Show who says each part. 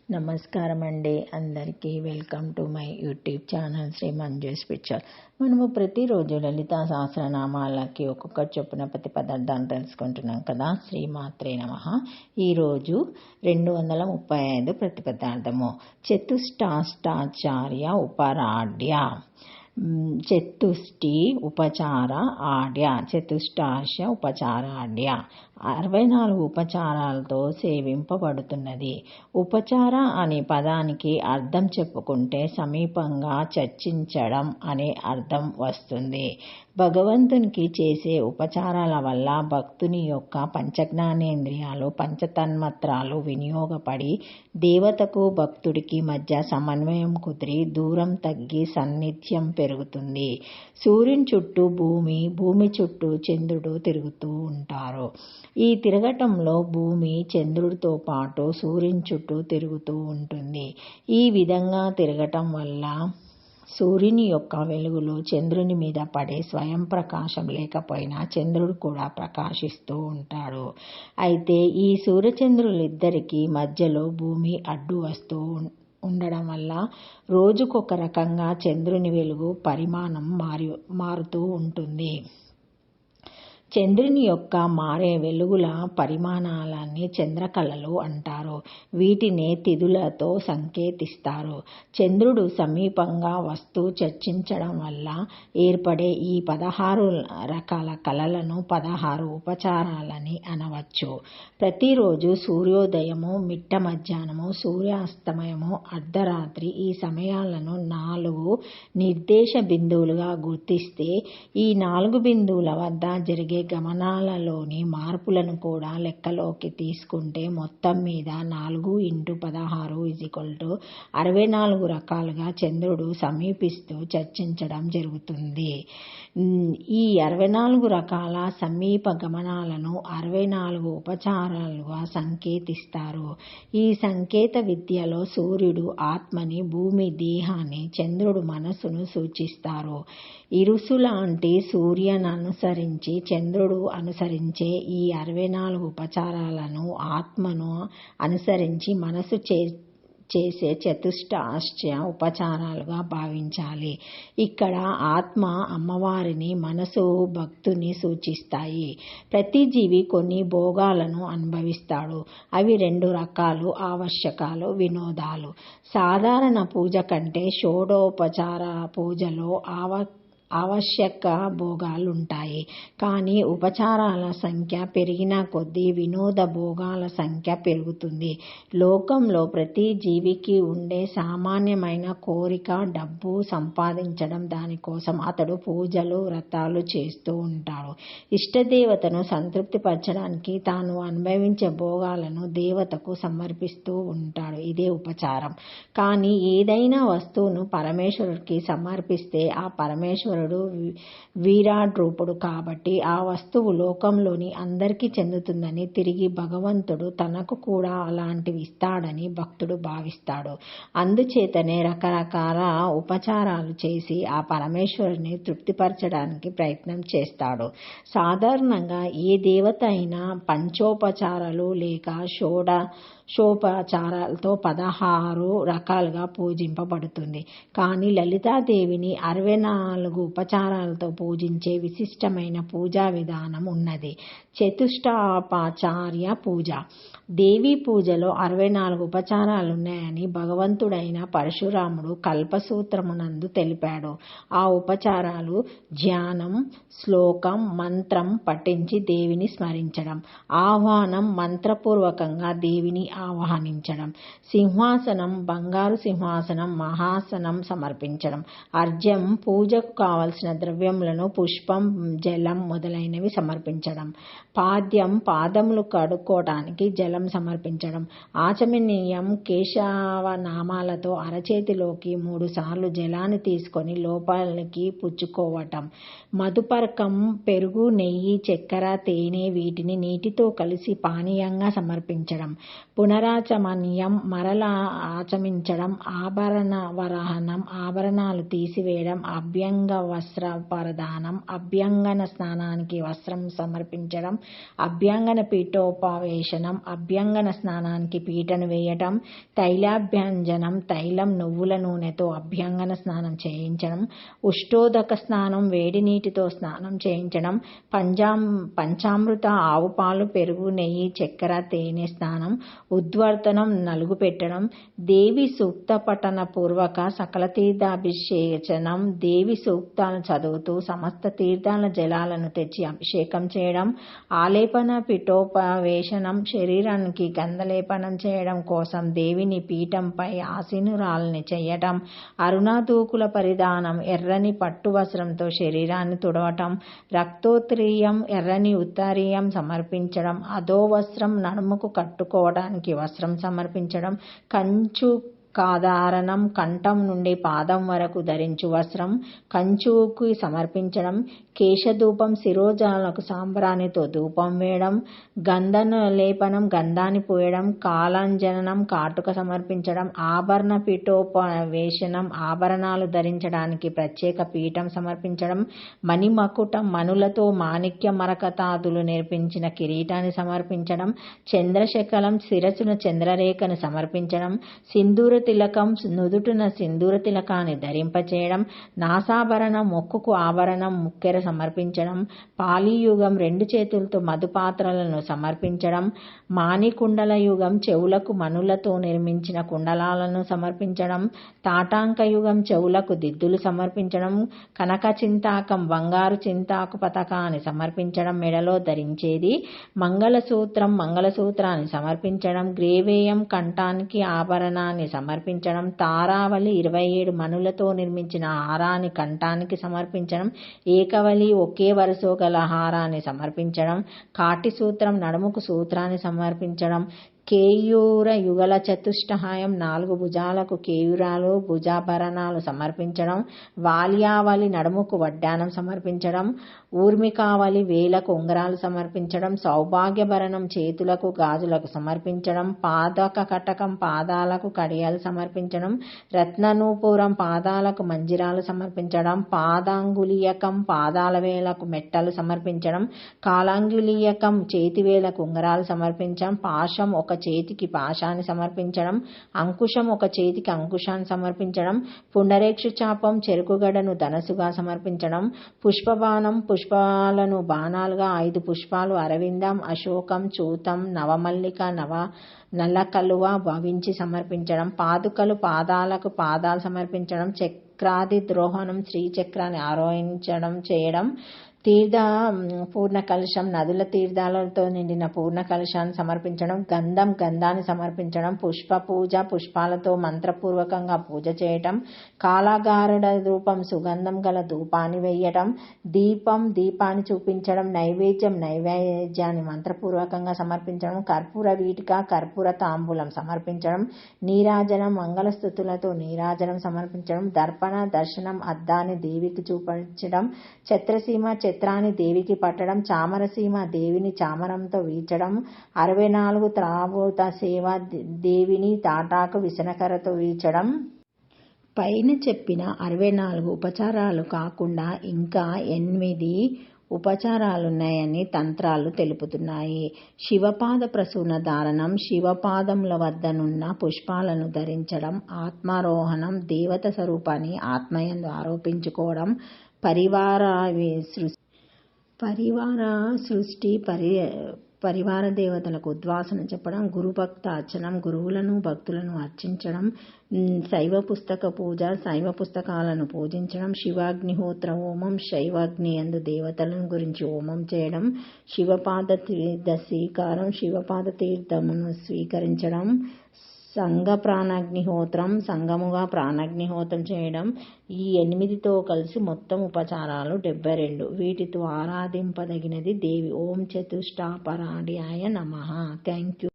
Speaker 1: నమస్కారం అండి. అందరికీ welcome to my YouTube channel Shri Manju spiritual. మనము ప్రతిరోజు లలితా సహస్రనామాలకి ఒక్కొక్క చొప్పున ప్రతి పదార్థాన్ని తెలుసుకుంటున్నాం కదా. శ్రీమాత్రే నమః. ఈరోజు 235 ప్రతి పదార్థము చతుష్టాష్టాచార్య ఉపరాడ్య. చతుష్టి ఉపచార ఆడ్య, చతుష్టాశ ఉపచారాడ్య 64 ఉపచారాలతో సేవింపబడుతున్నది. ఉపచార అనే పదానికి అర్థం చెప్పుకుంటే సమీపంగా చర్చించడం అనే అర్థం వస్తుంది. భగవంతునికి చేసే ఉపచారాల వల్ల భక్తుని యొక్క పంచజ్ఞానేంద్రియాలు పంచతన్మాత్రాలు వినియోగపడి దేవతకు భక్తుడికి మధ్య సమన్వయం కుదిరి దూరం తగ్గి సాన్నిధ్యం పెరుగుతుంది. సూర్యుని చుట్టూ భూమి చుట్టూ చంద్రుడు తిరుగుతూ ఉంటారు. ఈ తిరగటంలో భూమి చంద్రుడితో పాటు సూర్యుని చుట్టూ తిరుగుతూ ఉంటుంది. ఈ విధంగా తిరగటం వల్ల సూర్యుని యొక్క వెలుగులు చంద్రుని మీద పడే స్వయం ప్రకాశం లేకపోయినా చంద్రుడు కూడా ప్రకాశిస్తూ ఉంటాడు. అయితే ఈ సూర్యచంద్రులిద్దరికీ మధ్యలో భూమి అడ్డు వస్తూ ఉండడం వల్ల రోజుకొక రకంగా చంద్రుని వెలుగు పరిమాణం మారుతూ ఉంటుంది. చంద్రుని యొక్క మారే వెలుగుల పరిమాణాలని చంద్రకళలు అంటారు. వీటిని తిథులతో సంకేతిస్తారు. చంద్రుడు సమీపంగా వస్తూ చర్చించడం వల్ల ఏర్పడే ఈ 16 రకాల కళలను 16 ఉపచారాలని అనవచ్చు. ప్రతిరోజు సూర్యోదయము, మిట్ట మధ్యాహ్నము, సూర్యాస్తమయము, అర్ధరాత్రి ఈ సమయాలను 4 నిర్దేశ బిందువులుగా గుర్తిస్తే ఈ 4 బిందువుల వద్ద జరిగే గమనాలలోని మార్పులను కూడా లెక్కలోకి తీసుకుంటే మొత్తం మీద 4x16 64 రకాలుగా చంద్రుడు సమీపిస్తూ చర్చించడం జరుగుతుంది. ఈ 64 రకాల సమీప గమనాలను 64 ఉపచారాలుగా సంకేతిస్తారు. ఈ సంకేత విద్యలో సూర్యుడు ఆత్మని, భూమి దేహాన్ని, చంద్రుడు మనసును సూచిస్తారు. ఇరుసులాంటి సూర్యుననుసరించి చంద్రుడు అనుసరించే ఈ 64 ఉపచారాలను ఆత్మను అనుసరించి మనసు చేసే చతుష్టాశ్చ ఉపచారాలుగా భావించాలి. ఇక్కడ ఆత్మ అమ్మవారిని, మనసు భక్తుని సూచిస్తాయి. ప్రతి జీవి కొన్ని భోగాలను అనుభవిస్తాడు. అవి 2 రకాలు: ఆవశ్యకాలు, వినోదాలు. సాధారణ పూజ కంటే షోడోపచార పూజలో ఆవశ్యక భోగాలుంటాయి. కానీ ఉపచారాల సంఖ్య పెరిగిన కొద్దీ వినోద భోగాల సంఖ్య పెరుగుతుంది. లోకంలో ప్రతి జీవికి ఉండే సామాన్యమైన కోరిక డబ్బు సంపాదించడం. దానికోసం అతడు పూజలు, వ్రతాలు చేస్తూ ఉంటాడు. ఇష్టదేవతను సంతృప్తి పరచడానికి తాను అనుభవించే భోగాలను దేవతకు సమర్పిస్తూ ఉంటాడు. ఇదే ఉపచారం. కానీ ఏదైనా వస్తువును పరమేశ్వరుడికి సమర్పిస్తే ఆ పరమేశ్వరుడు విరాట్ రూపుడు కాబట్టి ఆ వస్తువు లోకంలోని అందరికీ చెందుతుందని, తిరిగి భగవంతుడు తనకు కూడా అలాంటివి ఇస్తాడని భక్తుడు భావిస్తాడు. అందుచేతనే రకరకాల ఉపచారాలు చేసి ఆ పరమేశ్వరుని తృప్తిపరచడానికి ప్రయత్నం చేస్తాడు. సాధారణంగా ఏ దేవత అయినా పంచోపచారాలు లేక షోడశోపచారాలతో 16 రకాలుగా పూజింపబడుతుంది. కానీ లలితాదేవిని 64 ఉపచారాలతో పూజించే విశిష్టమైన పూజా విధానం ఉన్నది. చతుష్టాపాచార్య పూజ. దేవీ పూజలో 64 ఉపచారాలున్నాయని భగవంతుడైన పరశురాముడు కల్పసూత్రమునందు తెలిపాడు. ఆ ఉపచారాలు ధ్యానం, శ్లోకం, మంత్రం పఠించి దేవిని స్మరించడం, ఆహ్వానం, మంత్రపూర్వకంగా దేవిని ఆహ్వానించడం, సింహాసనం, బంగారు సింహాసనం, మహాసనం సమర్పించడం, అర్ఘ్యం, పూజకు కావలసిన ద్రవ్యములను పుష్పం, జలం మొదలైనవి సమర్పించడం, పాద్యం, పాదములు కడుక్కోవడానికి జలం సమర్పించడం, ఆచమనీయం, కేశవనామాలతో అరచేతిలోకి 3 సార్లు జలాన్ని తీసుకొని లోపలికి పుచ్చుకోవటం, మధుపర్కం, పెరుగు, నెయ్యి, చక్కెర, తేనె వీటిని నీటితో కలిసి పానీయంగా సమర్పించడం, పునరాచమనీయం మరలా ఆచమించడం, ఆభరణ వరహణం ఆభరణాలు తీసివేయడం, అభ్యంగ వస్త్ర ప్రదానం, అభ్యంగన స్నానానికి వస్త్రం సమర్పించడం, అభ్యంగన పీఠోపవేశనం, అభ్యంగన స్నానానికి పీటను వేయటం, తైలాభ్యంజనం తైలం నువ్వుల నూనెతో అభ్యంగన స్నానం చేయించడం, ఉష్టోదక స్నానం వేడి నీటితో స్నానం చేయించడం, పంచామృత ఆవు పాలు పెరుగు నెయ్యి చక్కెర తేనె స్నానం, ఉద్వర్తనం నలుగు పెట్టడం, దేవి సూక్త పఠన పూర్వక సకల తీర్థాభిషేచనం, దేవి సూక్తాలను చదువుతూ సమస్త తీర్థాల జలాలను తెచ్చి అభిషేకం చేయడం, ఆలేపన పీఠోపవేశనం శరీరానికి గంధలేపనం చేయడం కోసం దేవిని పీఠంపై ఆసీనురాల్ని చేయటం, అరుణాదూకుల పరిధానం ఎర్రని పట్టు వస్త్రంతో శరీరాన్ని తుడవటం, రక్తోత్తరీయం ఎర్రని ఉత్తరీయం సమర్పించడం, అధో వస్త్రం నడుముకు కట్టుకోవడానికి వస్త్రం సమర్పించడం, కంచు కాధారణం కంఠం నుండి పాదం వరకు ధరించు వస్త్రం కంచుకి సమర్పించడం, కేశధూపం శిరోజాలకు సాంబ్రాణితో ధూపం వేయడం, గంధన లేపనం గంధాన్ని పోయడం, కాలాంజనం కాటుక సమర్పించడం, ఆభరణ పీఠోపవేశనం ఆభరణాలు ధరించడానికి ప్రత్యేక పీఠం సమర్పించడం, మణిమకుటం మణులతో మాణిక్య మరకతాదులు నేర్పించిన కిరీటాన్ని సమర్పించడం, చంద్రశకలం శిరసున చంద్రరేఖను సమర్పించడం, సింధూర తిలకం నుదుటున సింధూర తిలకాన్ని ధరింపచేయడం, నాసాభరణం మొక్కుకు ఆభరణం ముక్కెర సమర్పించడం, పాలియుగం 2 చేతులతో మధుపాత్రలను సమర్పించడం, మాణికుండల యుగం చెవులకు మణులతో నిర్మించిన కుండలాలను సమర్పించడం, తాటాంక యుగం చెవులకు దిద్దులు సమర్పించడం, కనక చింతాకం బంగారు చింతాకు పతకాన్ని సమర్పించడం, మెడలో ధరించేది మంగళసూత్రాన్ని సమర్పించడం, గ్రేవేయం కంఠానికి ఆభరణాన్ని సమర్పించడం, తారావళి 27 మణులతో నిర్మించిన హారాన్ని కంఠానికి సమర్పించడం, ఏకవళి ఒకే వరుస గల హారాన్ని సమర్పించడం, కాటి సూత్రం నడుముకు సూత్రాన్ని సమర్పించడం, కేయూర యుగల చతుష్టహాయం 4 భుజాలకు కేయూరాలు భుజాభరణాలు సమర్పించడం, వాల్యావళి నడుముకు వడ్డానం సమర్పించడం, ఊర్మికావళి వేలకు ఉంగరాలు సమర్పించడం, సౌభాగ్యభరణం చేతులకు గాజులకు సమర్పించడం, పాదక కటకం పాదాలకు కడియాలు సమర్పించడం, రత్ననూపురం పాదాలకు మంజిరాలు సమర్పించడం, పాదాంగులీయకం పాదాల వేలకు మెట్టలు సమర్పించడం, కాలాంగులీయకం చేతివేలకు ఉంగరాలు సమర్పించడం, పాశం ఒక చేతికి పాశాన్ని సమర్పించడం, అంకుశం ఒక చేతికి అంకుశాన్ని సమర్పించడం, పుండరేక్షు చాపం చెరుకుగడను ధనసుగా సమర్పించడం, పుష్పబాణం పుష్పాలను బాణాలుగా 5 పుష్పాలు అరవిందం అశోకం చూతం నవమల్లిక నల్లకలువ భావించి సమర్పించడం, పాదుకలు పాదాలకు పాదాలు సమర్పించడం, చక్రాది ద్రోహణం శ్రీచక్రాన్ని ఆరోహించడం చేయడం, తీర్థ పూర్ణ కలశం నదుల తీర్థాలతో నిండిన పూర్ణ కలశాన్ని సమర్పించడం, గంధాన్ని సమర్పించడం, పుష్ప పూజ పుష్పాలతో మంత్రపూర్వకంగా పూజ చేయటం, కాలాగారుడ ధూపం సుగంధం గల ధూపాన్ని వేయటం, దీపాన్ని చూపించడం, నైవేద్యాన్ని మంత్రపూర్వకంగా సమర్పించడం, కర్పూర వీటిక కర్పూర తాంబూలం సమర్పించడం, నీరాజనం మంగళస్థుతులతో నీరాజనం సమర్పించడం, దర్శనం అద్దాన్ని దేవికి చూపించడం, ఛత్రసీమ చిత్రాన్ని దేవికి పట్టడం, చామరసీమ దేవిని చామరంతో వీచడం, 64 త్రావూత సేవ దేవిని తాటాకు విసనకరతో వీచడం. పైన చెప్పిన 64 ఉపచారాలు కాకుండా ఇంకా 8 ఉపచారాలున్నాయని తంత్రాలు తెలుపుతున్నాయి. శివపాద ప్రసూన ధారణం, శివపాదముల వద్దనున్న పుష్పాలను ధరించడం, ఆత్మారోహణం, దేవత స్వరూపాన్ని ఆత్మయందు ఆరోపించుకోవడం, పరివార దేవతలకు ఉద్వాసన చెప్పడం, గురుభక్త అర్చనం, గురువులను భక్తులను అర్చించడం, శైవ పుస్తక పూజ, శైవ పుస్తకాలను పూజించడం, శివాగ్నిహోత్ర హోమం, శైవాగ్ని యందు దేవతలను గురించి హోమం చేయడం, శివపాద తీర్థ స్వీకారం, శివపాద తీర్థమును స్వీకరించడం, సంఘ ప్రాణాగ్నిహోత్రం, సంఘముగా ప్రాణాగ్నిహోత్రం చేయడం. ఈ 8తో కలిసి మొత్తం ఉపచారాలు 72. వీటితో ఆరాధింపదగినది దేవి. ఓం చతుష్టాపరాఢ్యాయ నమః. Thank you.